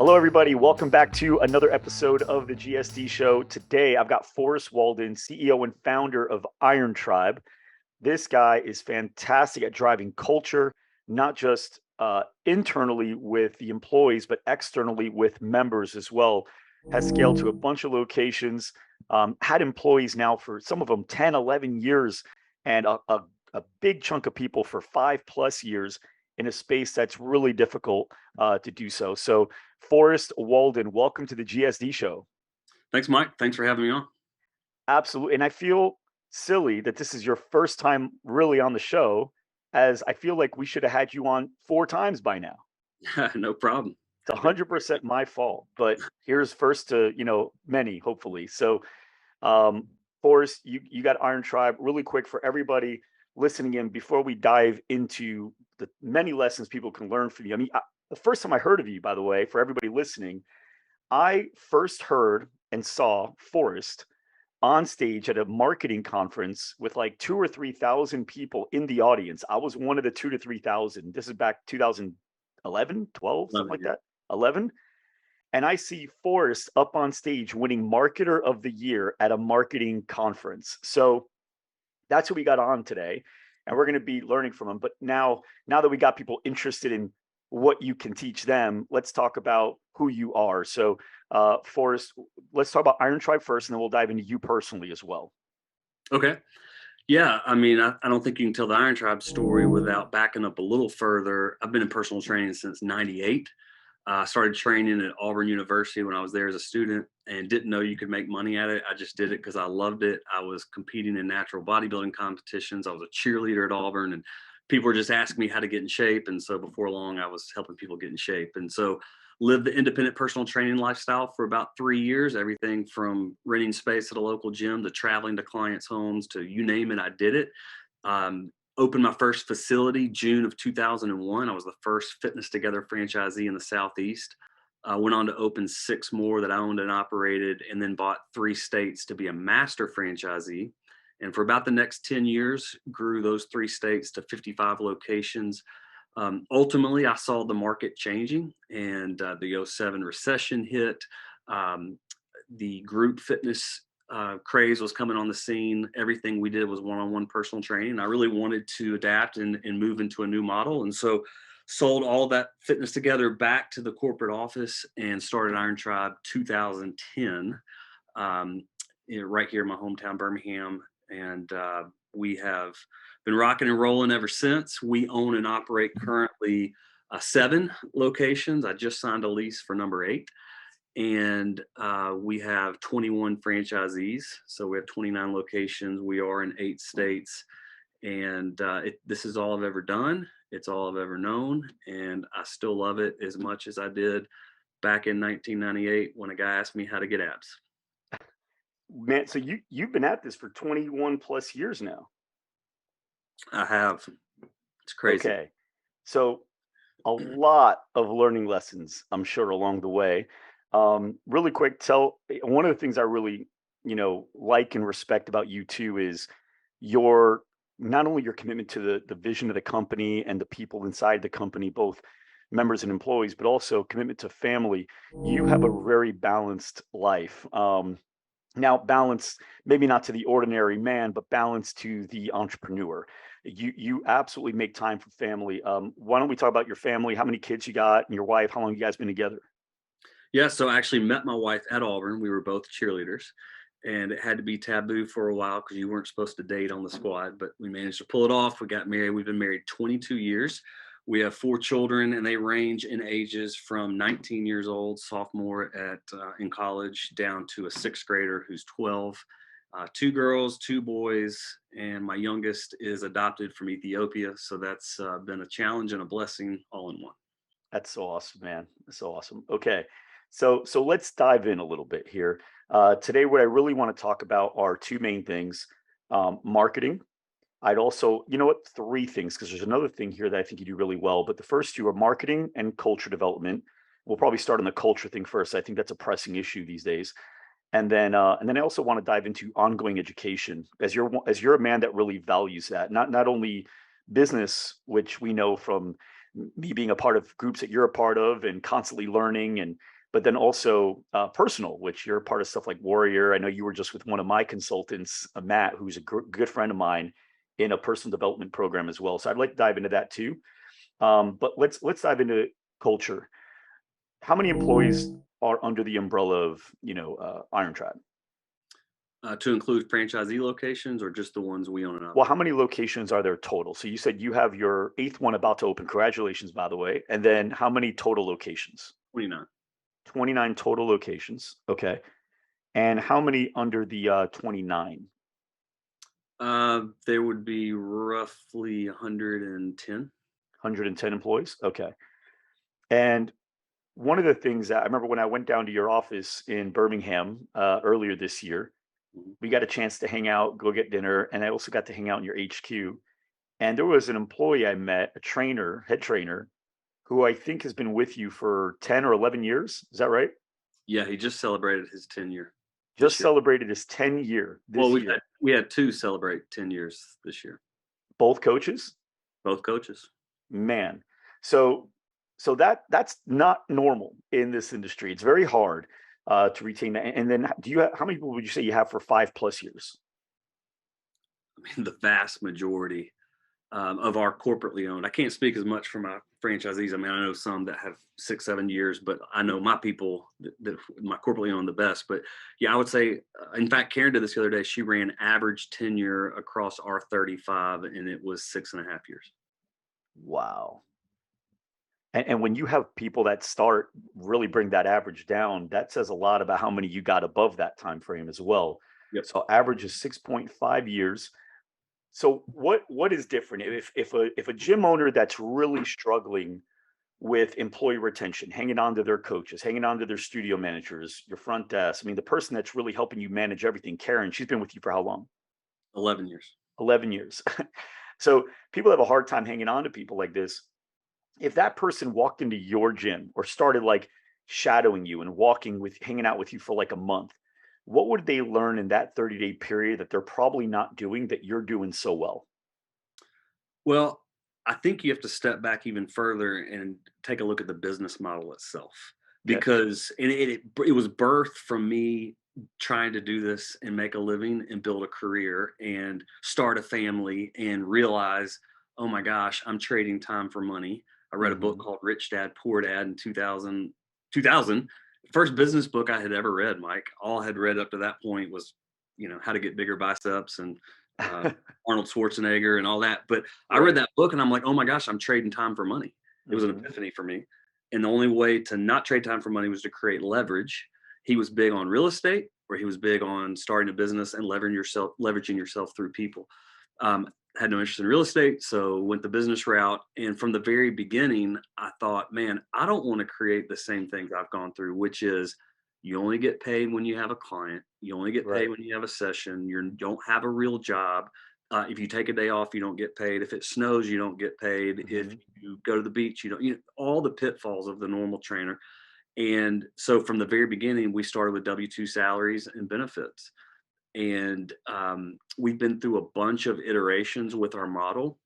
Hello, everybody. Welcome back to another episode of the GSD show. Today, I've got Forrest Walden, CEO and founder of Iron Tribe. This guy is fantastic at driving culture, not just internally with the employees, but externally with members as well. Has scaled to a bunch of locations, had employees now for some of them 10, 11 years, and a big chunk of people for 5+ years in a space that's really difficult to do so. So, Forrest Walden, welcome to the GSD show. Thanks, Mike. Thanks for having me on. Absolutely. And I feel silly that this is your first time really on the show, as I feel like we should have had you on 4 times by now. No problem. It's 100% my fault, but here's first to, many, hopefully. So, um, Forrest, you got Iron Tribe really quick for everybody listening in before we dive into the many lessons people can learn from you. I mean, the first time I heard of you, by the way, for everybody listening, I first heard and saw Forrest on stage at a marketing conference with like 2 or 3 thousand people in the audience. I was one of the 2 to 3 thousand. This is back 2011, 12, Love something it. like Yeah. that. 11. And I see Forrest up on stage winning Marketer of the Year at a marketing conference. So that's who we got on today. And we're going to be learning from him. But now that we got people interested in what you can teach them, let's talk about who you are. So, Forrest, let's talk about Iron Tribe first, and then we'll dive into you personally as well. Okay. Yeah. I don't think you can tell the Iron Tribe story without backing up a little further. I've been in personal training since '98. I started training at Auburn University when I was there as a student and didn't know you could make money at it. I just did it because I loved it. I was competing in natural bodybuilding competitions. I was a cheerleader at Auburn, and people were just asking me how to get in shape. And so before long, I was helping people get in shape. And so lived the independent personal training lifestyle for about 3 years, everything from renting space at a local gym to traveling to clients' homes to you name it, I did it. Opened my first facility June of 2001. I was the first Fitness Together franchisee in the Southeast. Went on to open 6 more that I owned and operated, and then bought 3 states to be a master franchisee. And for about the next 10 years, grew those 3 states to 55 locations. Ultimately, I saw the market changing, and the '07 recession hit. Um, the group fitness craze was coming on the scene. Everything we did was one-on-one personal training. I really wanted to adapt and move into a new model. And so sold all that fitness together back to the corporate office and started Iron Tribe 2010, right here in my hometown, Birmingham. And we have been rocking and rolling ever since. We own and operate currently 7 locations. I just signed a lease for number 8, and we have 21 franchisees. So we have 29 locations. We are in 8 states, and this is all I've ever done. It's all I've ever known, and I still love it as much as I did back in 1998 when a guy asked me how to get abs. Man, so you've been at this for 21+ years now. I have. It's crazy. Okay. So a lot of learning lessons, I'm sure, along the way. Really quick, one of the things I really, like and respect about you too is your not only your commitment to the vision of the company and the people inside the company, both members and employees, but also commitment to family. You have a very balanced life. Now, balance, maybe not to the ordinary man, but balance to the entrepreneur. You absolutely make time for family. Why don't we talk about your family? How many kids you got, and your wife? How long you guys been together? Yeah, so I actually met my wife at Auburn. We were both cheerleaders, and it had to be taboo for a while because you weren't supposed to date on the squad, but we managed to pull it off. We got married. We've been married 22 years. We have 4 children, and they range in ages from 19 years old, sophomore at in college, down to a 6th grader who's 12. 2 girls, 2 boys, and my youngest is adopted from Ethiopia. So that's been a challenge and a blessing all in one. That's so awesome, man. That's so awesome. Okay, so let's dive in a little bit here. Today, what I really want to talk about are two main things: marketing. I'd also, you know what, 3 things, because there's another thing here that I think you do really well. But the first two are marketing and culture development. We'll probably start on the culture thing first. I think that's a pressing issue these days. And then I also want to dive into ongoing education, as you're a man that really values that. Not only business, which we know from me being a part of groups that you're a part of and constantly learning, and but then also personal, which you're a part of stuff like Warrior. I know you were just with one of my consultants, Matt, who's a good friend of mine in a personal development program as well. So I'd like to dive into that too. But let's dive into culture. How many employees are under the umbrella of Iron Tribe? To include franchisee locations or just the ones we own and Well, operate? how many locations are there total? So you said you have your eighth one about to open. Congratulations, by the way. And then how many total locations? 29. 29 total locations. Okay. And how many under the 29? There would be roughly 110. 110 employees? Okay. And one of the things that I remember when I went down to your office in Birmingham earlier this year, Mhm. we got a chance to hang out, go get dinner, and I also got to hang out in your HQ. And there was an employee I met, a trainer, head trainer, who I think has been with you for 10 or 11 years. Is that right? Yeah, he just celebrated his 10-year Just this year. celebrated his 10 year Well, this year. we had 2 celebrate 10 years this year, Both coaches? both coaches. Man. So that's not normal in this industry. It's very hard to retain that. And then do you have, how many people would you say you have for 5+ years? I mean, the vast majority of our corporately owned. I can't speak as much for my franchisees. I mean, I know some that have 6, 7 years, but I know my people that my corporately owned the best. But yeah, I would say, in fact, Karen did this the other day. She ran average tenure across our 35, and it was 6.5 years. Wow. And when you have people that start really bring that average down, that says a lot about how many you got above that time frame as well. Yep. So average is 6.5 years. So what is different if a gym owner that's really struggling with employee retention, hanging on to their coaches, hanging on to their studio managers, your front desk. I mean, the person that's really helping you manage everything, Karen, she's been with you for how long? 11 years. 11 years. So people have a hard time hanging on to people like this. If that person walked into your gym or started like shadowing you and walking with, hanging out with you for like a month, what would they learn in that 30-day period that they're probably not doing that you're doing so well? Well, I think you have to step back even further and take a look at the business model itself, Okay. because it was birthed from me trying to do this and make a living and build a career and start a family and realize, oh my gosh, I'm trading time for money. I read a book Hmm. called Rich Dad Poor Dad in 2000. First business book I had ever read, Mike. All I had read up to that point was, how to get bigger biceps and uh, Arnold Schwarzenegger and all that. But I read Right. that book and I'm like, oh my gosh, I'm trading time for money. It was an Hmm. epiphany for me. And the only way to not trade time for money was to create leverage. He was big on real estate, or he was big on starting a business and leveraging yourself through people. Had no interest in real estate, so went the business route. And from the very beginning, I thought, man, I don't want to create the same things I've gone through, which is you only get paid when you have a client, you only get paid Right. when you have a session, you don't have a real job. If you take a day off, you don't get paid. If it snows, you don't get paid. If Hmm. you go to the beach, you don't. All the pitfalls of the normal trainer. And so from the very beginning, we started with W-2 salaries and benefits. And we've been through a bunch of iterations with our model.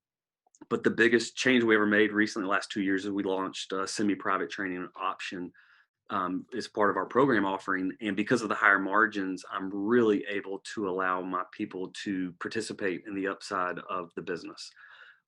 But the biggest change we ever made recently, the last 2 years, is we launched a semi-private training option as part of our program offering. And because of the higher margins, I'm really able to allow my people to participate in the upside of the business.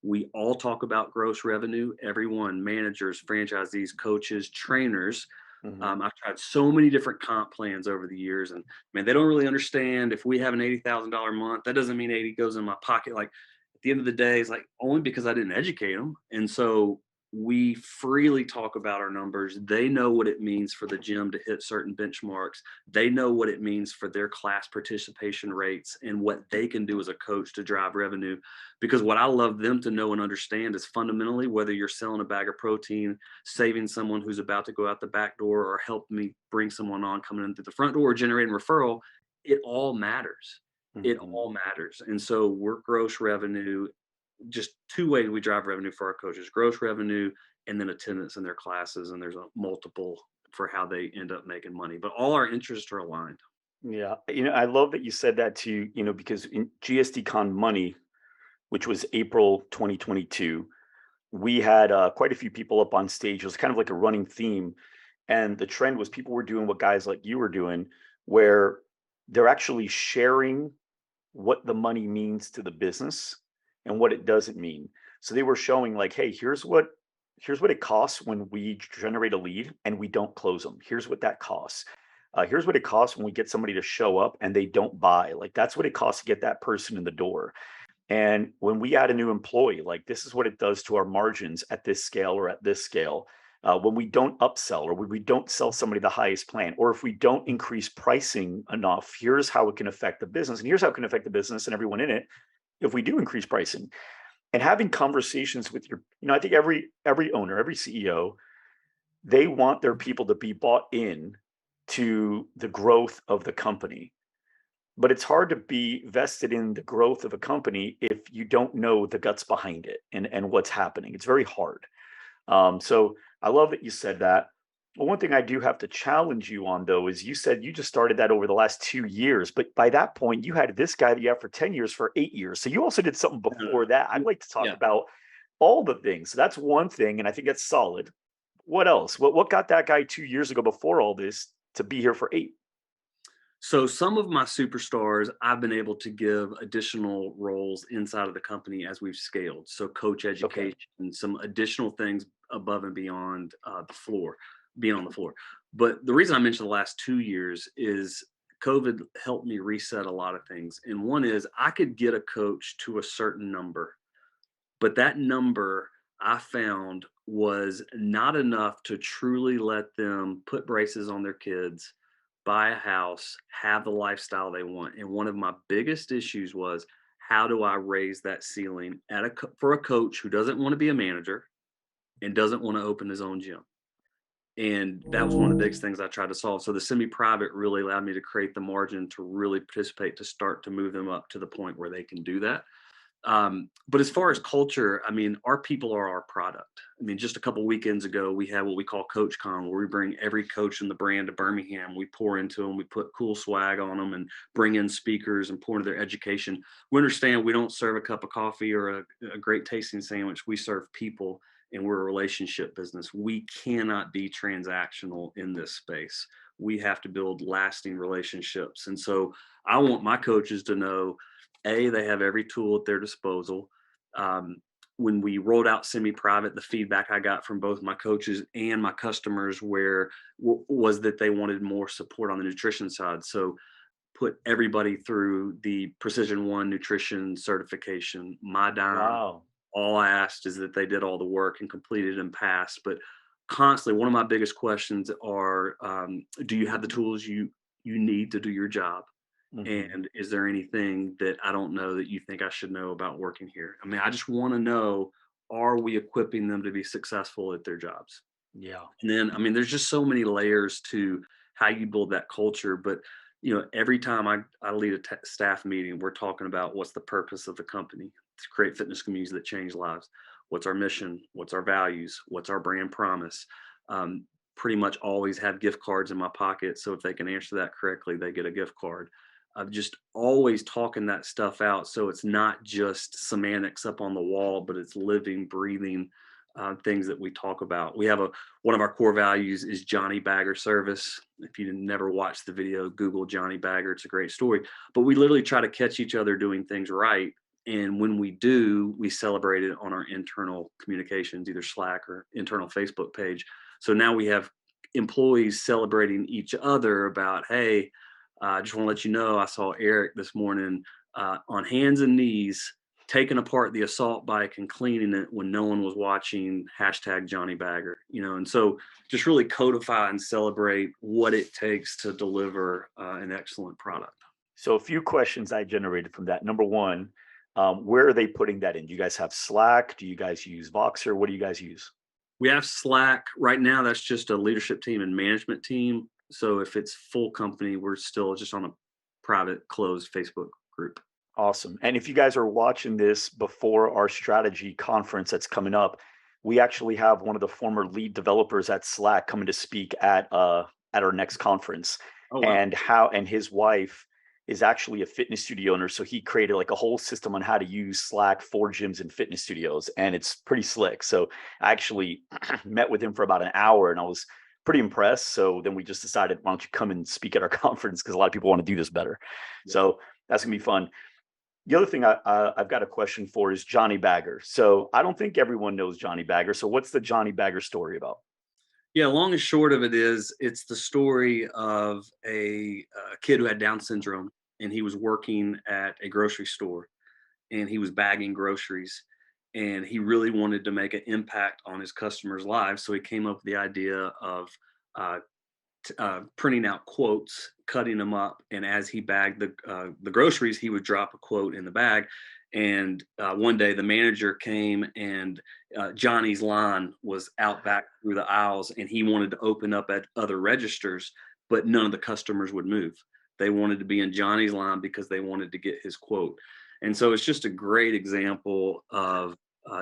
We all talk about gross revenue, everyone, managers, franchisees, coaches, trainers. Hmm. I've tried so many different comp plans over the years, and man, they don't really understand. If we have an $80,000 month, that doesn't mean 80 goes in my pocket. Like at the end of the day, it's like only because I didn't educate them. And so we freely talk about our numbers. They know what it means for the gym to hit certain benchmarks. They know what it means for their class participation rates and what they can do as a coach to drive revenue. Because what I love them to know and understand is fundamentally, whether you're selling a bag of protein, saving someone who's about to go out the back door, or help me bring someone on coming in through the front door, generating referral, it all matters. It Hmm. all matters. And so we're gross revenue. Just two ways we drive revenue for our coaches: gross revenue and then attendance in their classes. And there's a multiple for how they end up making money. But all our interests are aligned. Yeah. I love that you said that too, because in GSD Con Money, which was April 2022, we had quite a few people up on stage. It was kind of like a running theme. And the trend was people were doing what guys like you were doing, where they're actually sharing what the money means to the business and what it doesn't mean. So they were showing like, hey, here's what it costs when we generate a lead and we don't close them. Here's what that costs. Here's what it costs when we get somebody to show up and they don't buy. Like that's what it costs to get that person in the door. And when we add a new employee, like this is what it does to our margins at this scale or at this scale. When we don't upsell or when we don't sell somebody the highest plan, or if we don't increase pricing enough, here's how it can affect the business. And here's how it can affect the business and everyone in it if we do increase pricing. And having conversations with I think every owner, every CEO, they want their people to be bought in to the growth of the company, but it's hard to be vested in the growth of a company if you don't know the guts behind it and what's happening. It's very hard. So I love that you said that. Well, one thing I do have to challenge you on though is you said you just started that over the last 2 years, but by that point you had this guy that you have for 10 years for 8 years. So you also did something before that. I'd like to talk Yeah. about all the things. So that's one thing, and I think that's solid. What else? What got that guy 2 years ago before all this to be here for 8? So some of my superstars, I've been able to give additional roles inside of the company as we've scaled. So coach Okay. education, some additional things above and beyond the floor, being on the floor. But the reason I mentioned the last 2 years is COVID helped me reset a lot of things. And one is I could get a coach to a certain number, but that number I found was not enough to truly let them put braces on their kids, buy a house, have the lifestyle they want. And one of my biggest issues was how do I raise that ceiling for a coach who doesn't want to be a manager and doesn't want to open his own gym? And that was one of the biggest things I tried to solve. So the semi-private really allowed me to create the margin to really participate, to start to move them up to the point where they can do that. But as far as culture, I mean, our people are our product. I mean, just a couple weekends ago, we had what we call Coach Con, where we bring every coach in the brand to Birmingham. We pour into them, we put cool swag on them, and bring in speakers and pour into their education. We understand we don't serve a cup of coffee or a great tasting sandwich. We serve people, and we're a relationship business. We cannot be transactional in this space. We have to build lasting relationships. And so I want my coaches to know they have every tool at their disposal. Um, when we rolled out semi-private, the feedback I got from both my coaches and my customers was that they wanted more support on the nutrition side. So put everybody through the Precision One nutrition certification, my dime. Wow. All I asked is that they did all the work and completed and passed. But constantly, one of my biggest questions are, do you have the tools you need to do your job? Hmm. And is there anything that I don't know that you think I should know about working here? I mean, I just want to know, are we equipping them to be successful at their jobs? Yeah. And then, I mean, there's just so many layers to how you build that culture. But, every time I lead a staff meeting, we're talking about what's the purpose of the company to create fitness communities that change lives. What's our mission? What's our values? What's our brand promise? Pretty much always have gift cards in my pocket. So if they can answer that correctly, they get a gift card. Of just always talking that stuff out. So it's not just semantics up on the wall, but it's living, breathing things that we talk about. We have one of our core values is Johnny Bagger service. If you never watched the video, Google Johnny Bagger. It's a great story. But we literally try to catch each other doing things right. And when we do, we celebrate it on our internal communications, either Slack or internal Facebook page. So now we have employees celebrating each other about, hey, I just want to let you know, I saw Eric this morning on hands and knees taking apart the assault bike and cleaning it when no one was watching. Hashtag Johnny Bagger, and so just really codify and celebrate what it takes to deliver an excellent product. So a few questions I generated from that. Number one, where are they putting that in? Do you guys have Slack? Do you guys use Voxer? What do you guys use? We have Slack right now. That's just a leadership team and management team. So if it's full company, we're still just on a private closed Facebook group. Awesome. And if you guys are watching this before our strategy conference that's coming up, we actually have one of the former lead developers at Slack coming to speak at our next conference. Oh wow. And his wife is actually a fitness studio owner. So he created like a whole system on how to use Slack for gyms and fitness studios, and it's pretty slick. So I actually met with him for about an hour, and I was pretty impressed. So then we just decided, why don't you come and speak at our conference, because a lot of people want to do this better. Yeah. So that's gonna be fun. The other thing I've got a question for is Johnny Bagger. So I don't think everyone knows Johnny Bagger. So what's the Johnny Bagger story about? Yeah, long and short of it is, it's the story of a kid who had Down syndrome, and he was working at a grocery store, and he was bagging groceries, and he really wanted to make an impact on his customers' lives. So he came up with the idea of uh, printing out quotes, cutting them up, and as he bagged the groceries, he would drop a quote in the bag. And one day, the manager came, and Johnny's line was out back through the aisles, and he wanted to open up at other registers, but none of the customers would move. They wanted to be in Johnny's line because they wanted to get his quote. And so it's just a great example of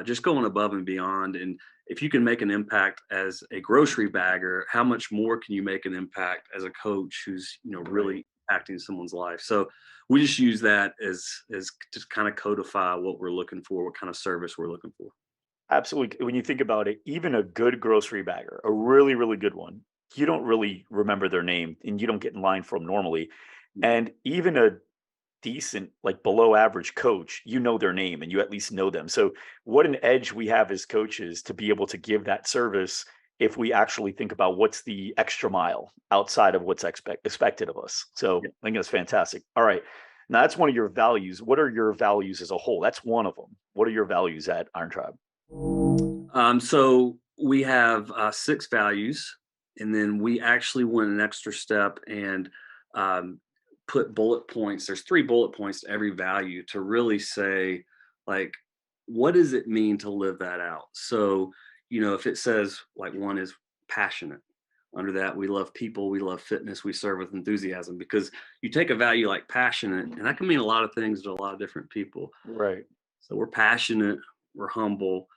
just going above and beyond. And if you can make an impact as a grocery bagger, how much more can you make an impact as a coach who's, Right. really impacting someone's life? So we just use that as just kind of codify what we're looking for, what kind of service we're looking for. Absolutely. When you think about it, even a good grocery bagger, a really, really good one, you don't really remember their name and you don't get in line for them normally. Mhm. And even a decent, like below average coach, you know their name and you at least know them. So, what an edge we have as coaches to be able to give that service if we actually think about what's the extra mile outside of what's expected of us. So, Yeah. I think that's fantastic. All right. Now, that's one of your values. What are your values as a whole? That's one of them. What are your values at Iron Tribe? So we have 6 values, and then we actually went an extra step and um, put bullet points. There's 3 bullet points to every value to really say, like, what does it mean to live that out? So, if it says, like, one is passionate, under that, we love people, we love fitness, we serve with enthusiasm, because you take a value like passionate, and that can mean a lot of things to a lot of different people. Right. So we're passionate, we're humble,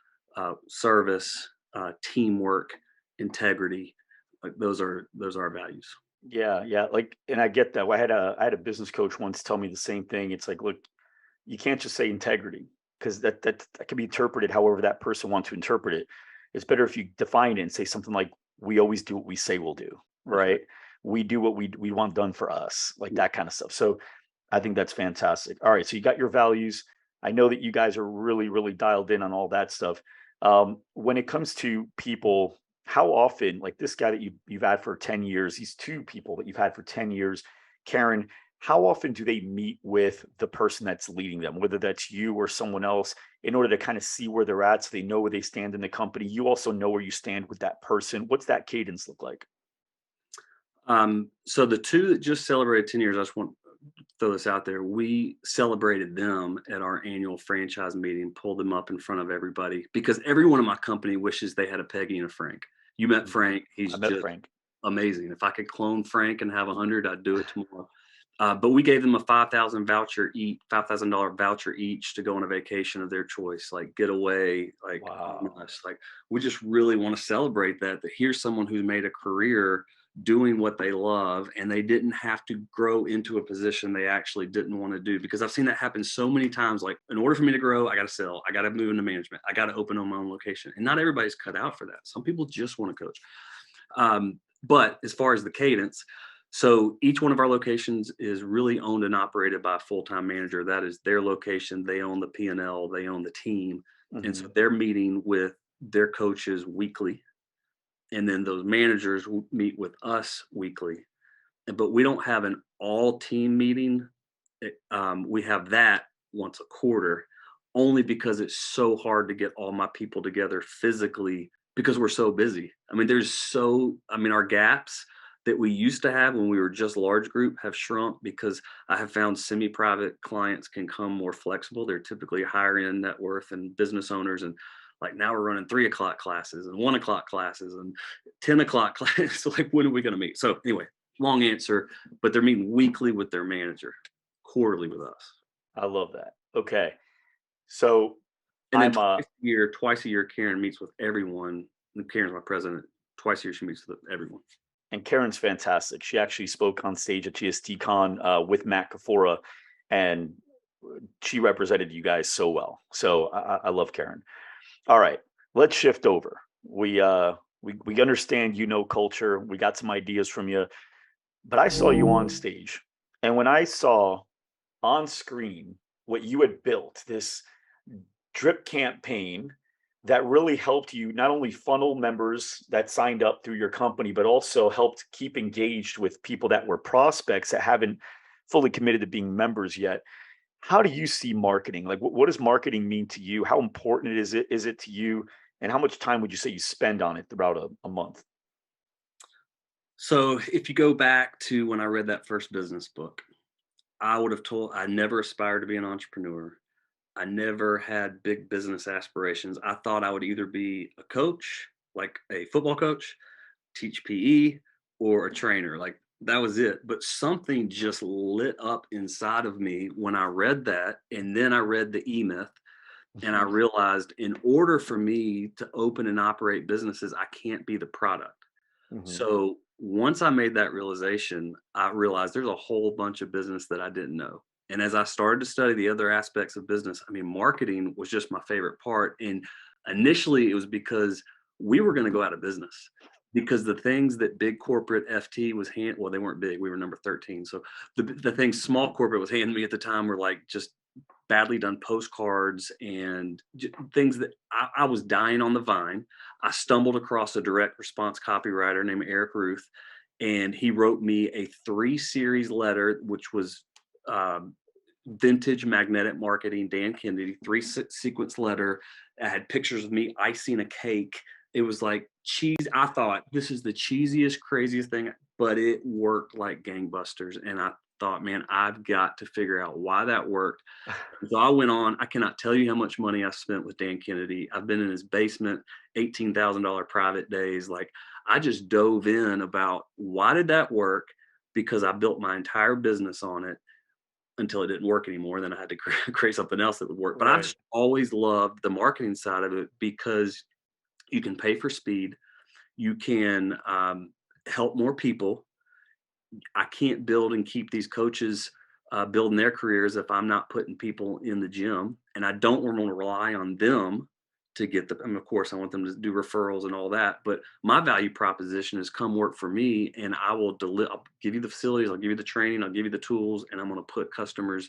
service, teamwork, integrity. Like those are our values. Yeah, yeah. Like, and I get that. I had a business coach once tell me the same thing. It's like, look, you can't just say integrity, because that can be interpreted however that person wants to interpret it. It's better if you define it and say something like, "We always do what we say we'll do." That's right. Right? We do what we want done for us, like Yeah. that kind of stuff. So I think that's fantastic. All right, so you got your values. I know that you guys are really, really dialed in on all that stuff. When it comes to people, how often, like this guy that you've had for 10 years, these two people that you've had for 10 years, Karen, how often do they meet with the person that's leading them, whether that's you or someone else, in order to kind of see where they're at so they know where they stand in the company? You also know where you stand with that person. What's that cadence look like? So the two that just celebrated 10 years, I just want to throw this out there. We celebrated them at our annual franchise meeting, pulled them up in front of everybody, because everyone in my company wishes they had a Peggy and a Frank. You met Mhm. Frank. I He's met just Frank. amazing. If I could clone Frank and have 100, I'd do it tomorrow. But we gave them a $5,000 voucher each to go on a vacation of their choice, like get away, like on Wow. us. Like, we just really want to celebrate that here's someone who's made a career doing what they love, and they didn't have to grow into a position they actually didn't want to do. Because I've seen that happen so many times. Like, in order for me to grow, I got to sell, I got to move into management, I got to open on my own location, and not everybody's cut out for that. Some people just want to coach. But as far as the cadence, so each one of our locations is really owned and operated by a full-time manager. That is their location. They own the P&L, they own the team. And so Mhm. they're meeting with their coaches weekly. And then those managers meet with us weekly. But we don't have an all team meeting. We have that once a quarter, only because it's so hard to get all my people together physically, because we're so busy. Our gaps that we used to have when we were just large group have shrunk, because I have found semi-private clients can come more flexible. They're typically higher end net worth and business owners. And like, now we're running 3 o'clock classes and 1 o'clock classes and 10 o'clock classes. So, like, when are we going to meet? So anyway, long answer, but they're meeting weekly with their manager, quarterly with us. I love that. Okay. So And then I'm twice a year, Karen meets with everyone. And Karen's my president. Twice a year, she meets with everyone. and Karen's fantastic. She actually spoke on stage at GSD Con with Matt Kafora, and she represented you guys so well. So I love Karen. All right, let's shift over. We understand culture. We got some ideas from you, but I saw you on stage, and when I saw on screen what you had built, this drip campaign that really helped you not only funnel members that signed up through your company, but also helped keep engaged with people that were prospects that haven't fully committed to being members yet. How do you see marketing? Like, what does marketing mean to you? How important is it to you? And how much time would you say you spend on it throughout a month? So if you go back to when I read that first business book, I would have told I never aspired to be an entrepreneur. I never had big business aspirations. I thought I would either be a coach, like a football coach, teach PE, or a trainer. Like that was it. But something just lit up inside of me when I read that. And then I read the E Myth. And I Mhm. realized in order for me to open and operate businesses, I can't be the product. Mhm. So once I made that realization, I realized there's a whole bunch of business that I didn't know. And as I started to study the other aspects of business, I mean, marketing was just my favorite part. And initially, it was because we were going to go out of business because the things that big corporate FT was well, they weren't big. We were number 13. So the things small corporate was handing me at the time were like just badly done postcards and things that I was dying on the vine. I stumbled across a direct response copywriter named Eric Ruth, and he wrote me a 3 series letter, which was um, vintage magnetic marketing, Dan Kennedy, sequence letter. I had pictures of me icing a cake. It was like cheese. I thought this is the cheesiest, craziest thing, but it worked like gangbusters. And I thought, man, I've got to figure out why that worked. So I went on. I cannot tell you how much money I spent with Dan Kennedy. I've been in his basement, $18,000 private days. Like I just dove in about why did that work? Because I built my entire business on it until it didn't work anymore. Then I had to create something else that would work. But I've Right. just always loved the marketing side of it because you can pay for speed. You can help more people. I can't build and keep these coaches building their careers if I'm not putting people in the gym, and I don't want to rely on them to get the. And of course, I want them to do referrals and all that. But my value proposition is come work for me, and I will deliver. I'll give you the facilities, I'll give you the training, I'll give you the tools, and I'm going to put customers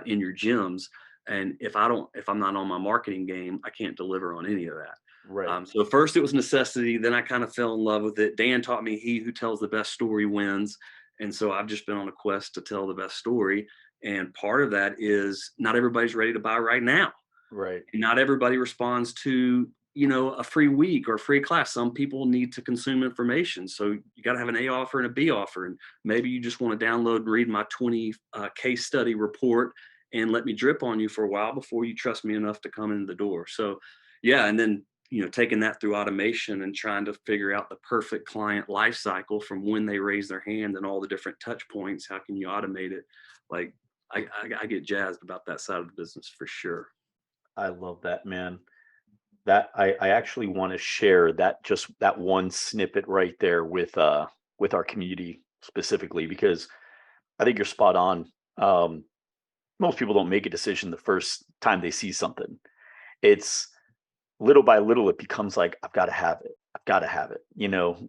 in your gyms. And if I'm not on my marketing game, I can't deliver on any of that. Right. So first it was necessity. Then I kind of fell in love with it. Dan taught me he who tells the best story wins. And so I've just been on a quest to tell the best story. And part of that is not everybody's ready to buy right now. Right. Not everybody responds to, a free week or a free class. Some people need to consume information. So you got to have an A offer and a B offer. And maybe you just want to download and read my 20 case study report and let me drip on you for a while before you trust me enough to come in the door. So yeah. And then, taking that through automation and trying to figure out the perfect client life cycle from when they raise their hand and all the different touch points. How can you automate it? Like I get jazzed about that side of the business for sure. I love that, man. That I actually want to share that, just that one snippet right there with our community specifically, because I think you're spot on. Most people don't make a decision the first time they see something. It's little by little it becomes like, I've got to have it. I've got to have it.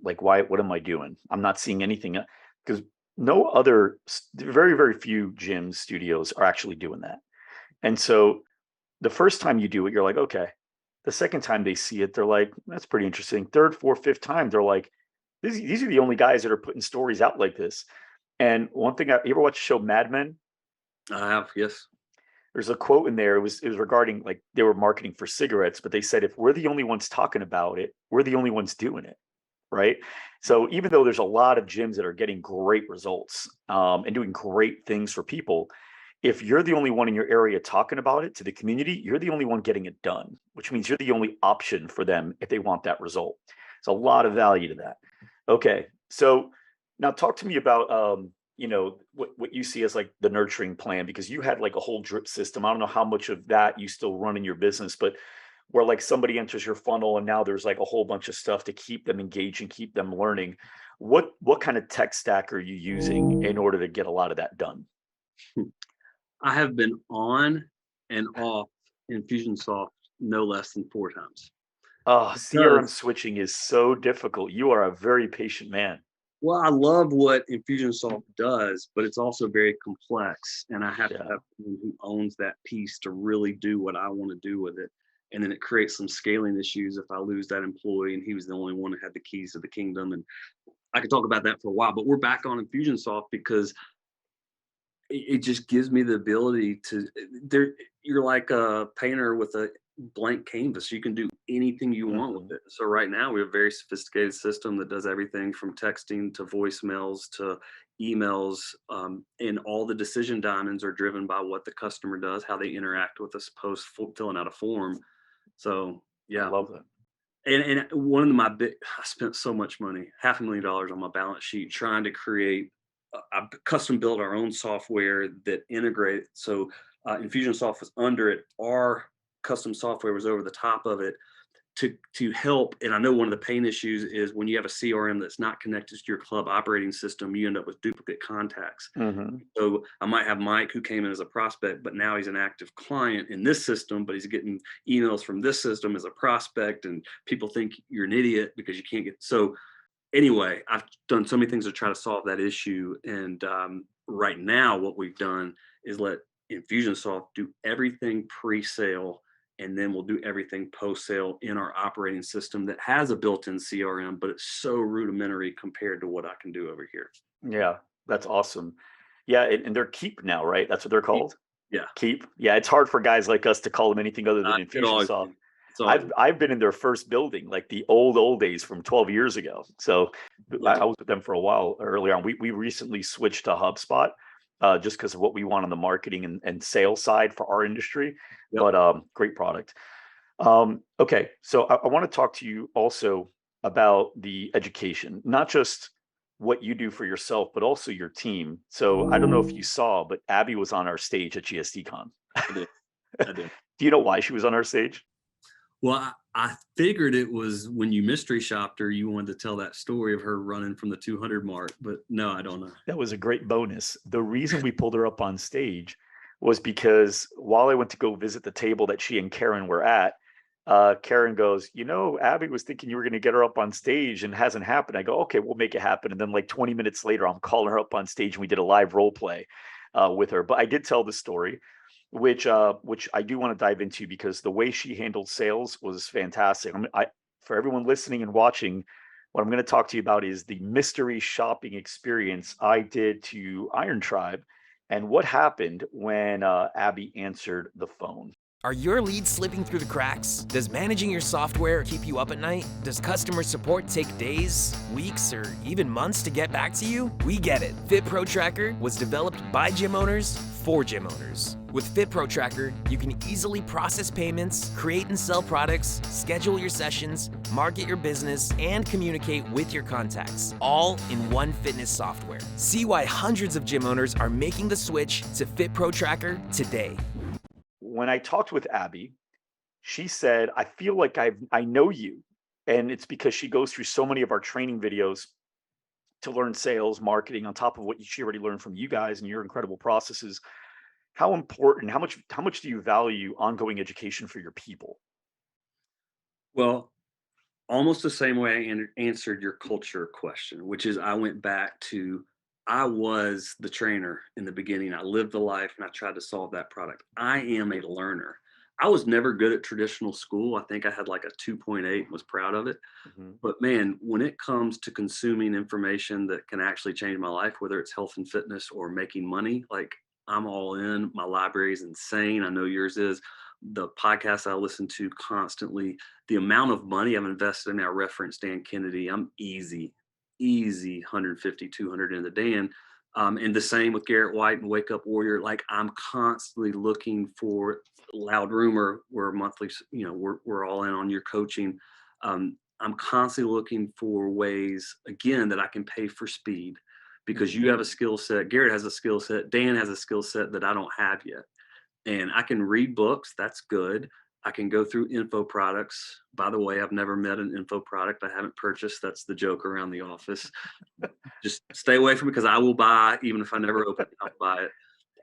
Like, why? What am I doing? I'm not seeing anything, because no other, very very few gyms, studios are actually doing that. And so the first time you do it, you're like, okay. The second time they see it, they're like, that's pretty interesting. Third, fourth, fifth time, they're like, these are the only guys that are putting stories out like this. And one thing, you ever watch the show Mad Men? I have, yes. There's a quote in there. It was regarding, like, they were marketing for cigarettes, but they said, if we're the only ones talking about it, we're the only ones doing it, right? So even though there's a lot of gyms that are getting great results, and doing great things for people, if you're the only one in your area talking about it to the community, you're the only one getting it done, which means you're the only option for them if they want that result. There's a lot of value to that. Okay, so now talk to me about what you see as like the nurturing plan, because you had like a whole drip system. I don't know how much of that you still run in your business, but where like somebody enters your funnel and now there's like a whole bunch of stuff to keep them engaged and keep them learning. What kind of tech stack are you using in order to get a lot of that done? I have been on and off Infusionsoft no less than 4 times. Oh, CRM Because switching is so difficult. You are a very patient man. well, I love what Infusionsoft does, but it's also very complex, and I have to Yeah, have someone who owns that piece to really do what I want to do with it. And then it creates some scaling issues if I lose that employee, and he was the only one that had the keys to the kingdom. And I could talk about that for a while, but we're back on Infusionsoft because it just gives me the ability to there you're like a painter with a blank canvas. You can do anything you want with mhm, it. So right now we have a very sophisticated system that does everything from texting to voicemails to emails, and all the decision diamonds are driven by what the customer does, how they interact with us post filling out a form. So I yeah, love that. and one of my big I spent so much money, $500,000 on my balance sheet trying to create I custom built our own software that integrate. So Infusionsoft was under it. Our custom software was over the top of it to help. And I know one of the pain issues is when you have a CRM that's not connected to your club operating system, you end up with duplicate contacts. Mhm. So I might have Mike who came in as a prospect, but now he's an active client in this system, but he's getting emails from this system as a prospect, and people think you're an idiot because you can't get. So anyway, I've done so many things to try to solve that issue. And right now, what we've done is let Infusionsoft do everything pre-sale, and then we'll do everything post-sale in our operating system that has a built-in CRM, but it's so rudimentary compared to what I can do over here. Yeah, that's awesome. Yeah, and they're Keep now, right? That's what they're called? Yeah, Keep? Yeah, it's hard for guys like us to call them anything other than it always Infusionsoft. it's always I've been in their first building, like the old days from 12 years ago. So yeah, I was with them for a while earlier on. We recently switched to HubSpot just because of what we want on the marketing and sales side for our industry. yep. But great product. Okay, so I want to talk to you also about the education, not just what you do for yourself, but also your team. So I don't know if you saw, but Abby was on our stage at GSDCon. I did, I did. Do you know why she was on our stage? Well, I figured it was when you mystery shopped her, you wanted to tell that story of her running from the 200 mark, but no, I don't know. That was a great bonus. The reason we pulled her up on stage was because while I went to go visit the table that she and Karen were at, Karen goes, Abby was thinking you were going to get her up on stage and hasn't happened. I go, okay, we'll make it happen. And then like 20 minutes later, I'm calling her up on stage and we did a live role play with her. But I did tell the story, which I do want to dive into because the way she handled sales was fantastic. For everyone listening and watching, what I'm going to talk to you about is the mystery shopping experience I did to Iron Tribe and what happened when Abby answered the phone. Are your leads slipping through the cracks? Does managing your software keep you up at night? Does customer support take days, weeks, or even months to get back to you? We get it. Fit Pro Tracker was developed by gym owners for gym owners. With Fit Pro Tracker, you can easily process payments, create and sell products, schedule your sessions, market your business, and communicate with your contacts, all in one fitness software. See why hundreds of gym owners are making the switch to Fit Pro Tracker today. When I talked with Abby, she said, I feel like I know you. And it's because she goes through so many of our training videos to learn sales, marketing, on top of what she already learned from you guys and your incredible processes. How important, how much do you value ongoing education for your people? Well, almost the same way I answered your culture question, which is I went back to I was the trainer in the beginning. I lived the life and I tried to solve that product. I am a learner. I was never good at traditional school. I think I had like a 2.8 and was proud of it. Mhm. But man, when it comes to consuming information that can actually change my life, whether it's health and fitness or making money, like I'm all in. My library is insane. I know yours is. The podcast I listen to constantly, the amount of money I've invested in, I reference Dan Kennedy. I'm easy 150, 200 in the Dan. And the same with Garrett White and Wake Up Warrior. Like I'm constantly looking for Loud Rumor. We're monthly, we're all in on your coaching. I'm constantly looking for ways, again, that I can pay for speed because Mhm. you have a skill set. Garrett has a skill set. Dan has a skill set that I don't have yet. And I can read books. That's good. I can go through info products. By the way, I've never met an info product I haven't purchased. That's the joke around the office. Just stay away from it because I will buy, even if I never open it, I'll buy it.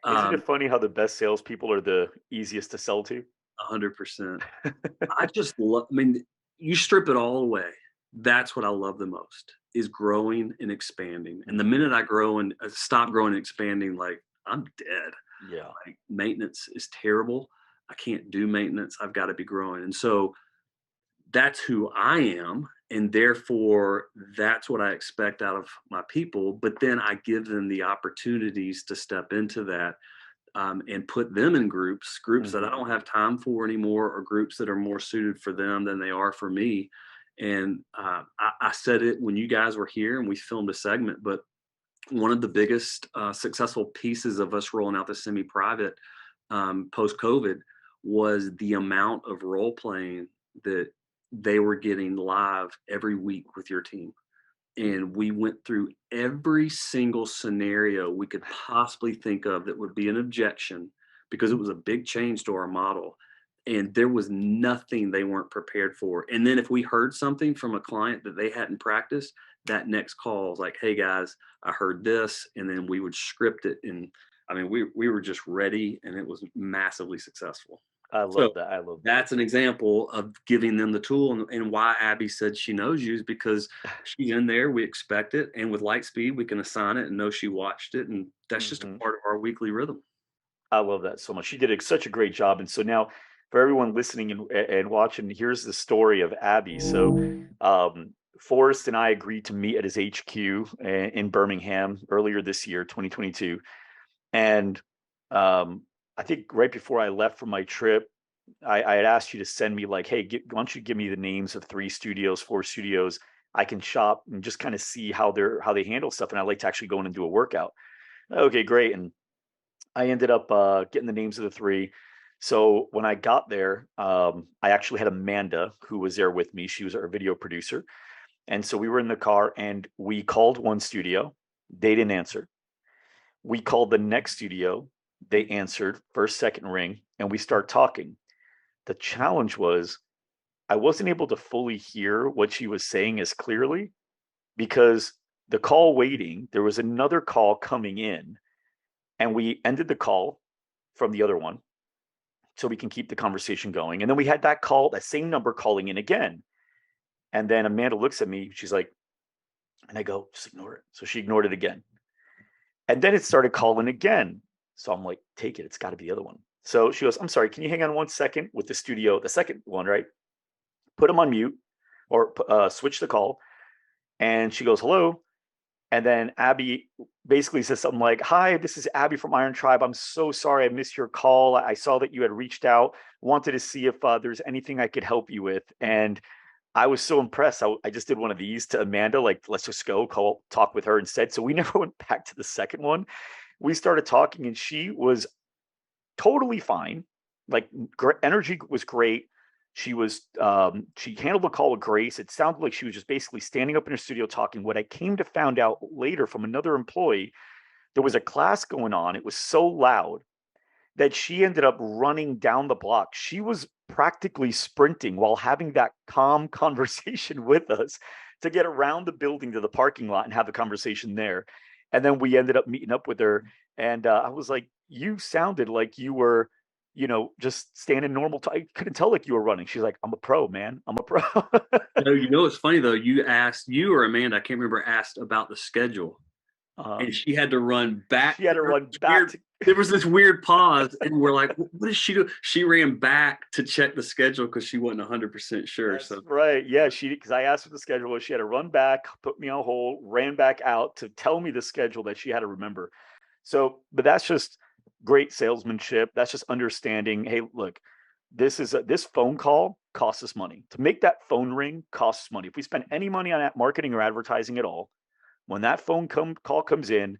Isn't it funny how the best salespeople are the easiest to sell to? 100%. I just love, I mean, you strip it all away. That's what I love the most is growing and expanding. And the minute I grow and stop growing and expanding, like I'm dead. Yeah. Like maintenance is terrible. I can't do maintenance. I've got to be growing. And so that's who I am. And therefore, that's what I expect out of my people. But then I give them the opportunities to step into that and put them in groups that I Mhm. don't have time for anymore, or groups that are more suited for them than they are for me. And I said it when you guys were here and we filmed a segment, but one of the biggest successful pieces of us rolling out the semi-private post COVID was the amount of role playing that they were getting live every week with your team. And we went through every single scenario we could possibly think of that would be an objection because it was a big change to our model. And there was nothing they weren't prepared for. And then if we heard something from a client that they hadn't practiced, that next call was like, hey guys, I heard this. And then we would script it. And I mean, we were just ready and it was massively successful. I So love that. I love that. that's an example of giving them the tool, and why Abby said she knows you is because she's in there. We expect it. And with Lightspeed, we can assign it and know she watched it. And that's just a Mhm. part of our weekly rhythm. I love that so much. She did such a great job. And so now, for everyone listening and watching, here's the story of Abby. So, Forrest and I agreed to meet at his HQ in Birmingham earlier this year, 2022. And I think right before I left for my trip, I had asked you to send me like, hey, why don't you give me the names of 3 studios, 4 studios I can shop and just kind of see how they handle stuff. And I like to actually go in and do a workout. Okay, great. And I ended up getting the names of the 3. So when I got there, I actually had Amanda who was there with me. She was our video producer. And so we were in the car and we called one studio. They didn't answer. We called the next studio. They answered first, second ring, and we start talking. The challenge was I wasn't able to fully hear what she was saying as clearly because the call waiting, there was another call coming in, and we ended the call from the other one so we can keep the conversation going. And then we had that call, that same number calling in again. And then Amanda looks at me, she's like, and I go, just ignore it. So she ignored it again. And then it started calling again. So I'm like, take it, it's got to be the other one. So she goes, I'm sorry, can you hang on 1 second with the studio, the second one, right? Put him on mute or switch the call. And she goes, hello. And then Abby basically says something like, hi, this is Abby from Iron Tribe. I'm so sorry I missed your call. I saw that you had reached out, wanted to see if there's anything I could help you with. And I was so impressed. I just did one of these to Amanda, like, let's just go talk with her instead. So we never went back to the second one. We started talking and she was totally fine. Like energy was great. She handled the call with grace. It sounded like she was just basically standing up in her studio talking. What I came to found out later from another employee, there was a class going on. It was so loud that she ended up running down the block. She was practically sprinting while having that calm conversation with us to get around the building to the parking lot and have the conversation there. And then we ended up meeting up with her. And I was like, you sounded like you were, just standing normal. I couldn't tell like you were running. She's like, I'm a pro, man. I'm a pro. No, you know what's funny though? You or Amanda, I can't remember, asked about the schedule. uh, And she had to run back. she had to run back to. There was this weird pause, and we're like, "What does she do?" She ran back to check the schedule because she wasn't 100% sure. That's So right. Yeah, because I asked for the schedule. She had to run back, put me on hold, ran back out to tell me the schedule that she had to remember. So, but that's just great salesmanship. That's just understanding. Hey, look, this phone call costs us money. To make that phone ring costs money. If we spend any money on that marketing or advertising at all, when that call comes in,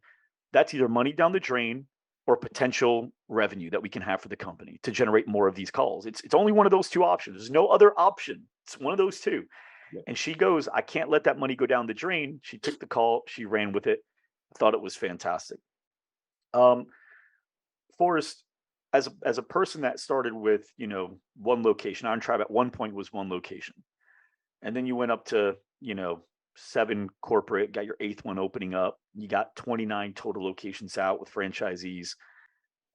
that's either money down the drain or potential revenue that we can have for the company to generate more of these calls. It's only one of those 2 options. There's no other option. It's one of those 2. yeah. And she goes, I can't let that money go down the drain. She took the call. She ran with it. Thought it was fantastic. Um, Forrest, as a person that started with, one location, Iron Tribe at one point was one location. And then you went up to, 7 corporate, got your 8th one opening up. You got 29 total locations out with franchisees.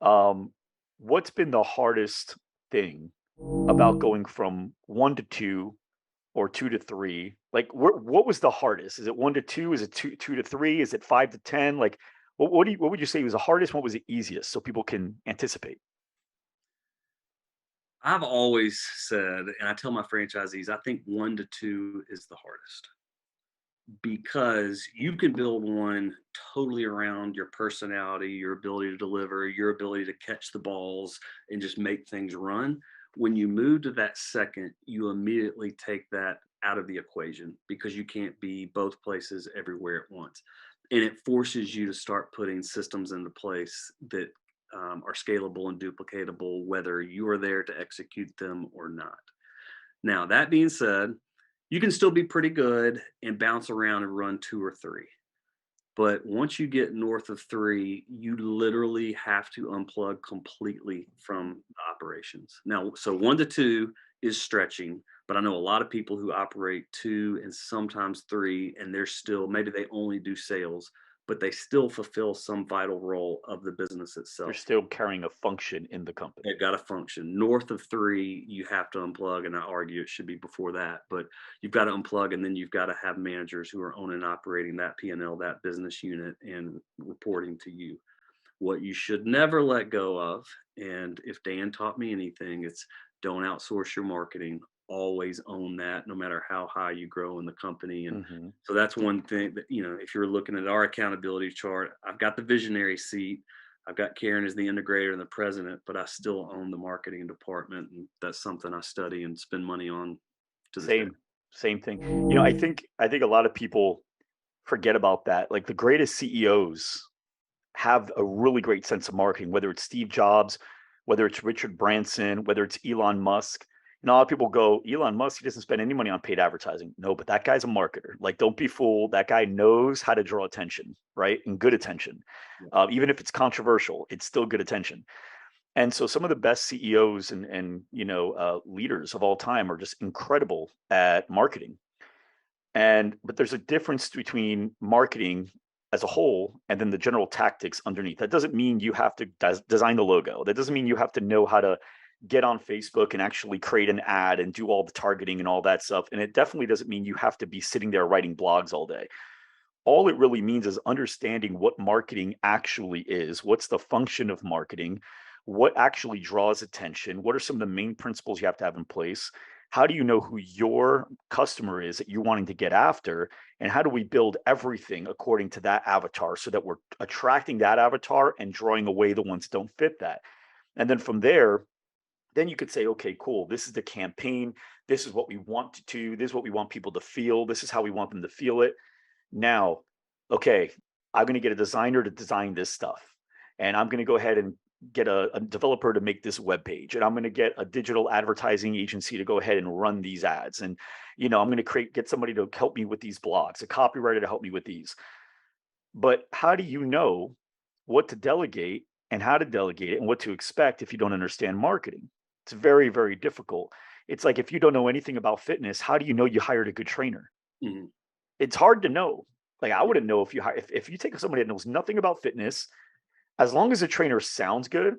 Um, what's been the hardest thing about going from 1 to 2 or 2 to 3? Like, what was the hardest? Is it 1 to 2? Is it 2 to 3? Is it 5 to 10? Like, what would you say was the hardest? What was the easiest so people can anticipate? I've always said, and I tell my franchisees, I think 1 to 2 is the hardest because you can build one totally around your personality, your ability to deliver, your ability to catch the balls and just make things run. When you move to that second, you immediately take that out of the equation because you can't be both places everywhere at once. And it forces you to start putting systems into place that are scalable and duplicatable, whether you are there to execute them or not. Now, that being said, you can still be pretty good and bounce around and run 2 or 3. But once you get north of 3, you literally have to unplug completely from the operations. Now, so 1 to 2 is stretching, but I know a lot of people who operate 2 and sometimes 3, and they're still, maybe they only do sales, but they still fulfill some vital role of the business They're itself. still carrying a function in the company. They've got to function. North of 3, you have to unplug, and I argue it should be before that. But you've got to unplug, and then you've got to have managers who are owning and operating that P&L, that business unit, and reporting to you. What you should never let go of, and if Dan taught me anything, it's don't outsource your marketing. Always own that, no matter how high you grow in the company. And Mhm. so that's one thing that, if you're looking at our accountability chart, I've got the visionary seat. I've got Karen as the integrator and the president, but I still own the marketing department. And that's something I study and spend money on to this day. Same, same thing. I think a lot of people forget about that. Like the greatest CEOs have a really great sense of marketing, whether it's Steve Jobs, whether it's Richard Branson, whether it's Elon Musk. A lot of people go, Elon Musk, he doesn't spend any money on paid advertising. No, but that guy's a marketer. Like, don't be fooled. That guy knows how to draw attention, right? And good attention. Yeah. Even if it's controversial, it's still good attention. And so some of the best CEOs and leaders of all time are just incredible at marketing. But there's a difference between marketing as a whole and then the general tactics underneath. That doesn't mean you have to design the logo. That doesn't mean you have to know how to get on Facebook and actually create an ad and do all the targeting and all that stuff. And it definitely doesn't mean you have to be sitting there writing blogs all day. All it really means is understanding what marketing actually is. What's the function of marketing? What actually draws attention? What are some of the main principles you have to have in place? How do you know who your customer is that you're wanting to get after? And how do we build everything according to that avatar so that we're attracting that avatar and drawing away the ones that don't fit that? And then from there, then you could say, okay, cool. This is the campaign. This is what we want to do. This is what we want people to feel. This is how we want them to feel it. Now, okay, I'm going to get a designer to design this stuff. And I'm going to go ahead and get a developer to make this web page. And I'm going to get a digital advertising agency to go ahead and run these ads. And, I'm going to get somebody to help me with these blogs, a copywriter to help me with these. But how do you know what to delegate and how to delegate it and what to expect if you don't understand marketing? It's very, very difficult. It's like if you don't know anything about fitness, how do you know you hired a good trainer? Mhm. It's hard to know. Like I wouldn't know if you hire if you take somebody that knows nothing about fitness, as long as the trainer sounds good,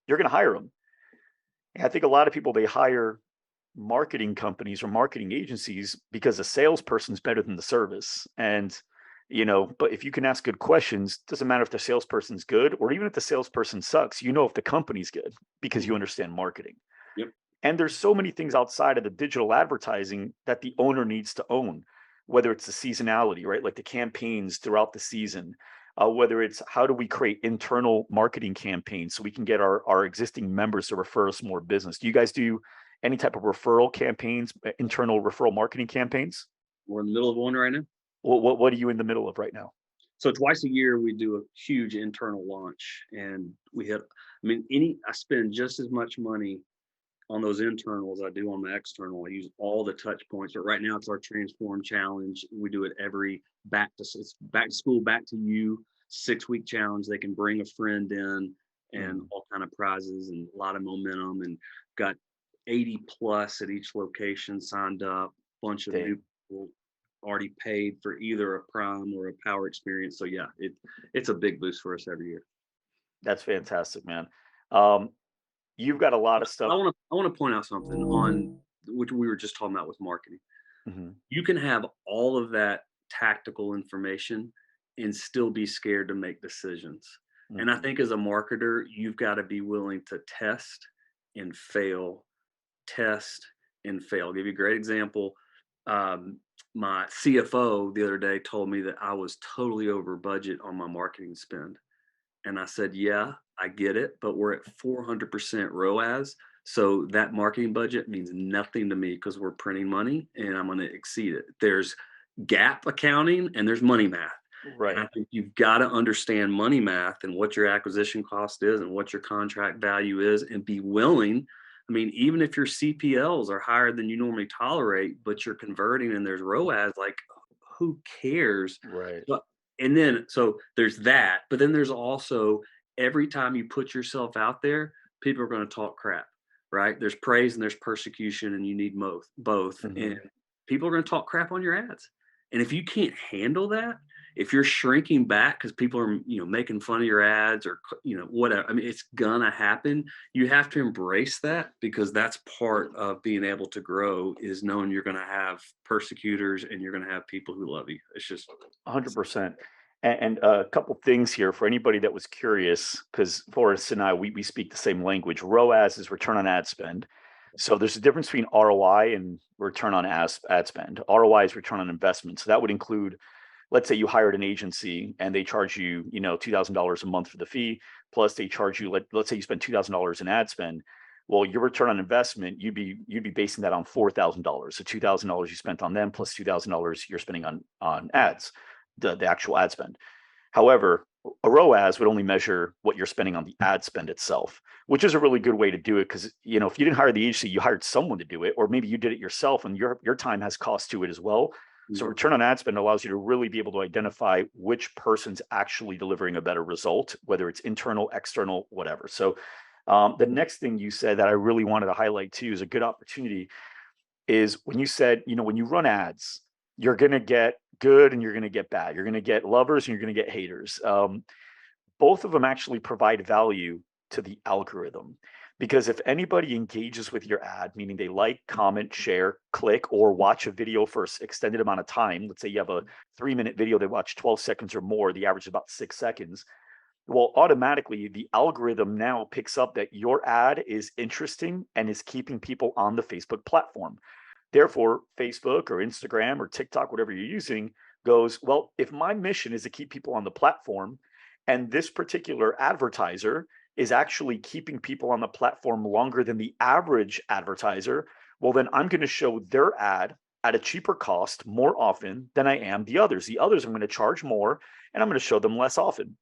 you're going to hire them. And I think a lot of people they hire marketing companies or marketing agencies because the salesperson's better than the service. And but if you can ask good questions, doesn't matter if the salesperson's good or even if the salesperson sucks, if the company's good because you Mhm. understand marketing. Yep. And there's so many things outside of the digital advertising that the owner needs to own, whether it's the seasonality, right? Like the campaigns throughout the season, whether it's how do we create internal marketing campaigns so we can get our existing members to refer us more business. Do you guys do any type of referral campaigns, internal referral marketing campaigns? We're in the middle of one right now. What are you in the middle of right now? So twice a year we do a huge internal launch, and I spend just as much money on those internal as I do on the external. I use all the touch points, but right now it's our Transform Challenge. We do it every it's back to school, back to you 6-week challenge. They can bring a friend in and Mm, all kind of prizes and a lot of momentum, and got 80 plus at each location signed up, bunch of new dang, people already paid for either a prime or a power experience. So yeah, it's a big boost for us every year. that's fantastic, man. Um, you've got a lot of I stuff. want to I want to point out something on which we were just talking about with marketing. Mhm, You can have all of that tactical information and still be scared to make decisions. And I mhm, think as a marketer, you've got to be willing to and fail, test and fail. I'll give you a great example. Um, my CFO the other day told me that I was totally over budget on my marketing spend. And I said, yeah, I get it, but we're at 400% ROAS. So that marketing budget means nothing to me because we're printing money and I'm going to exceed it. There's gap accounting and there's money math. And I right. think you've got to understand money math and what your acquisition cost is and what your contract value is and be willing. I mean, even if your CPLs are higher than you normally tolerate, but you're converting and there's ROAS, like who cares? Right. But and then so there's that, but then there's also every time you put yourself out there, people are going to talk crap, right? There's praise and there's persecution, and you need both. And Mhm. people are going to talk crap on your ads. And if you can't handle that, if you're shrinking back because people are, making fun of your ads or, whatever, I mean, it's gonna happen. You have to embrace that because that's part of being able to grow is knowing you're going to have persecutors and you're going to have people who love you. It's just, 100%. And a couple things here for anybody that was curious, because Forrest and I, we speak the same language. ROAS is return on ad spend. So there's a difference between ROI and return on ad spend. ROI is return on investment. So that would include, let's say you hired an agency and they charge you, $2,000 a month for the fee, plus they charge you, let's say you spend $2,000 in ad spend. Well, your return on investment, you'd be basing that on $4,000. So $2,000 you spent on them plus $2,000 you're spending on ads, the actual ad spend. However, a ROAS would only measure what you're spending on the ad spend itself, which is a really good way to do it because if you didn't hire the agency, you hired someone to do it, or maybe you did it yourself, and your time has cost to it as well. So Mhm. return on ad spend allows you to really be able to identify which person's actually delivering a better result, whether it's internal, external, whatever. So the next thing you said that I really wanted to highlight too is a good opportunity is when you said, when you run ads, you're going to get good and you're going to get bad. You're going to get lovers and you're going to get haters. Both of them actually provide value to the algorithm. Because if anybody engages with your ad, meaning they like, comment, share, click, or watch a video for an extended amount of time, let's say you have a 3-minute video, they watch 12 seconds or more, the average is about 6 seconds. Well, automatically, the algorithm now picks up that your ad is interesting and is keeping people on the Facebook platform. Therefore, Facebook or Instagram or TikTok, whatever you're using, goes, well, if my mission is to keep people on the platform and this particular advertiser is actually keeping people on the platform longer than the average advertiser, well, then I'm going to show their ad at a cheaper cost more often than I am the others. The others I'm going to charge more and I'm going to show them less often.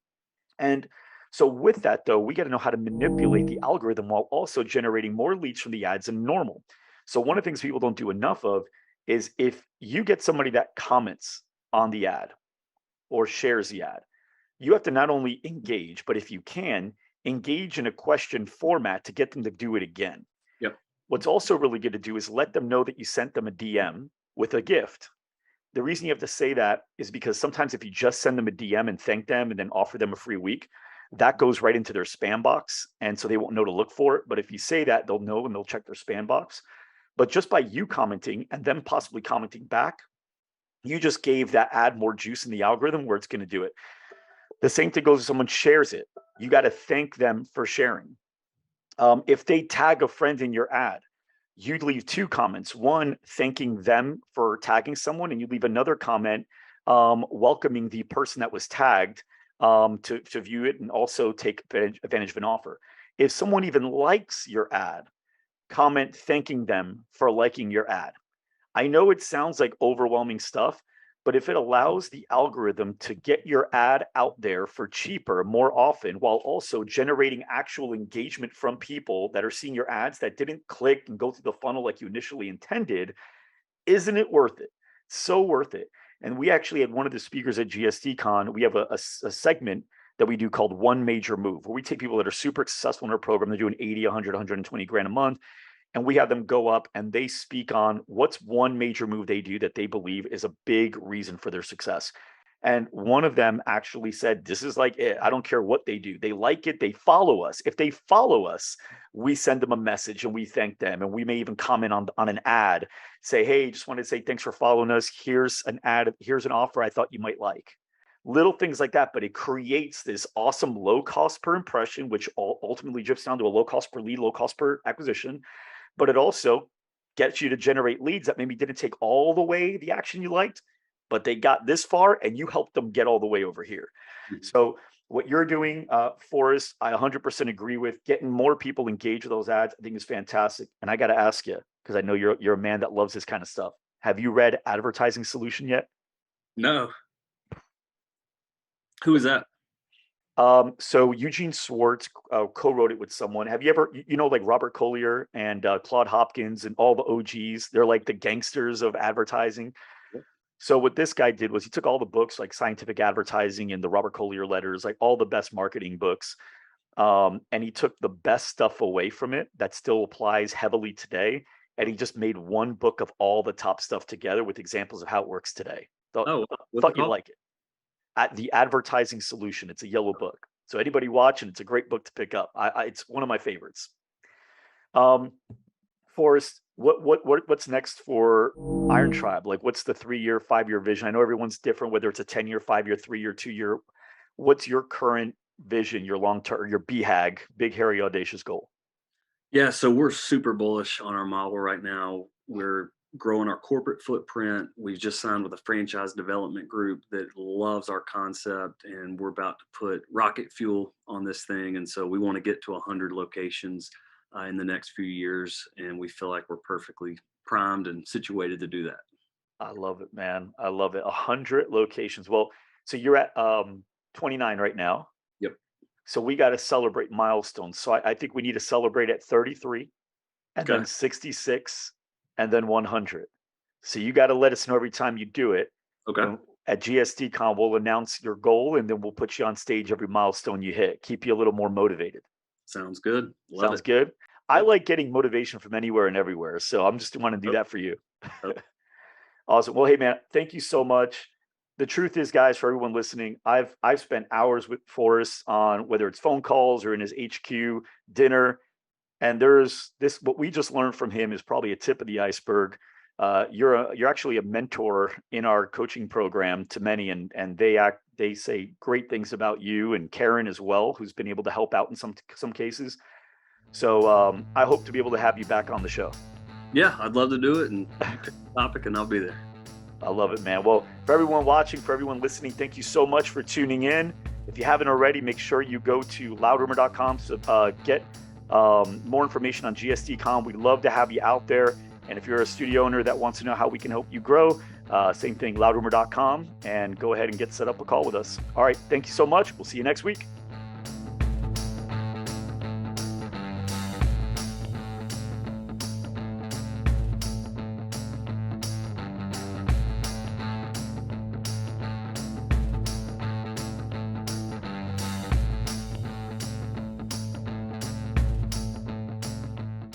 And so with that, though, we got to know how to manipulate the algorithm while also generating more leads from the ads than normal. So one of the things people don't do enough of is if you get somebody that comments on the ad or shares the ad, you have to not only engage, but if you can, engage in a question format to get them to do it again. Yep. What's also really good to do is let them know that you sent them a DM with a gift. The reason you have to say that is because sometimes if you just send them a DM and thank them and then offer them a free week, that goes right into their spam box. And so they won't know to look for it. But if you say that, they'll know and they'll check their spam box. But just by you commenting and them possibly commenting back, you just gave that ad more juice in the algorithm where it's going to do it. The same thing goes if someone shares it. You got to thank them for sharing. If they tag a friend in your ad, you'd leave 2 comments. One, thanking them for tagging someone, and you leave another comment welcoming the person that was tagged to view it and also take advantage of an offer. If someone even likes your ad, comment thanking them for liking your ad. I know it sounds like overwhelming stuff, but if it allows the algorithm to get your ad out there for cheaper more often while also generating actual engagement from people that are seeing your ads that didn't click and go through the funnel like you initially intended, isn't it worth it? So worth it. And we actually had one of the speakers at GSD Con. We have a segment that we do called One Major Move, where we take people that are super successful in our program. They're doing 80, 100, 120 grand a month. And we have them go up and they speak on what's one major move they do that they believe is a big reason for their success. And one of them actually said, this is like it. I don't care what they do. They like it. They follow us. If they follow us, we send them a message and we thank them. And we may even comment on an ad, say, hey, just wanted to say, thanks for following us. Here's an ad. Here's an offer I thought you might like. Little things like that, but it creates this awesome low cost per impression, which ultimately drips down to a low cost per lead, low cost per acquisition. But it also gets you to generate leads that maybe didn't take all the way the action you liked, but they got this far and you helped them get all the way over here. Mm-hmm. So what you're doing, Forrest, I 100% agree with. Getting more people engaged with those ads, I think is fantastic. And I got to ask you, because I know you're a man that loves this kind of stuff. Have you read Advertising Solution yet? No. Who is that? So Eugene Schwartz co-wrote it with someone. Have you ever, like Robert Collier and Claude Hopkins and all the OGs? They're like the gangsters of advertising. Yeah. So what this guy did was he took all the books like Scientific Advertising and the Robert Collier letters, like all the best marketing books. And he took the best stuff away from it that still applies heavily today. And he just made one book of all the top stuff together with examples of how it works today. Thought you'd like it. At the Advertising Solution. It's a yellow book. So anybody watching, it's a great book to pick up. It's one of my favorites. Forrest, what's next for Iron Tribe? Like, what's the 3-year, 5-year vision? I know everyone's different, whether it's a 10-year, 5-year, 3-year, 2-year. What's your current vision, your long-term, your BHAG, big, hairy, audacious goal? Yeah, so we're super bullish on our model right now. We're growing our corporate footprint. We've just signed with a franchise development group that loves our concept, and we're about to put rocket fuel on this thing. And so we want to get to 100 locations in the next few years, and we feel like we're perfectly primed and situated to do that. I love it, man. I love it. 100 locations. Well, so you're at 29 right now. Yep. So we got to celebrate milestones. So I think we need to celebrate at 33 and then 66 and then 100. So you got to let us know every time you do it. Okay. And at GSDCon, we'll announce your goal and then we'll put you on stage every milestone you hit. Keep you a little more motivated. Sounds good. Sounds good. Yep. I like getting motivation from anywhere and everywhere. So I'm just want to do that for you. Awesome. Well, hey man, thank you so much. The truth is, guys, for everyone listening, I've spent hours with Forrest on whether it's phone calls or in his HQ dinner. And there's this, what we just learned from him is probably a tip of the iceberg. You're actually a mentor in our coaching program to many, and they say great things about you and Karen as well, who's been able to help out in some cases. So I hope to be able to have you back on the show. Yeah, I'd love to do it, and pick the topic, and I'll be there. I love it, man. Well, for everyone watching, for everyone listening, thank you so much for tuning in. If you haven't already, make sure you go to loudrumor.com to get more information on GSDCon. We'd love to have you out there. And if you're a studio owner that wants to know how we can help you grow, same thing, loudrumor.com, and go ahead and get set up a call with us. All right. Thank you so much. We'll see you next week.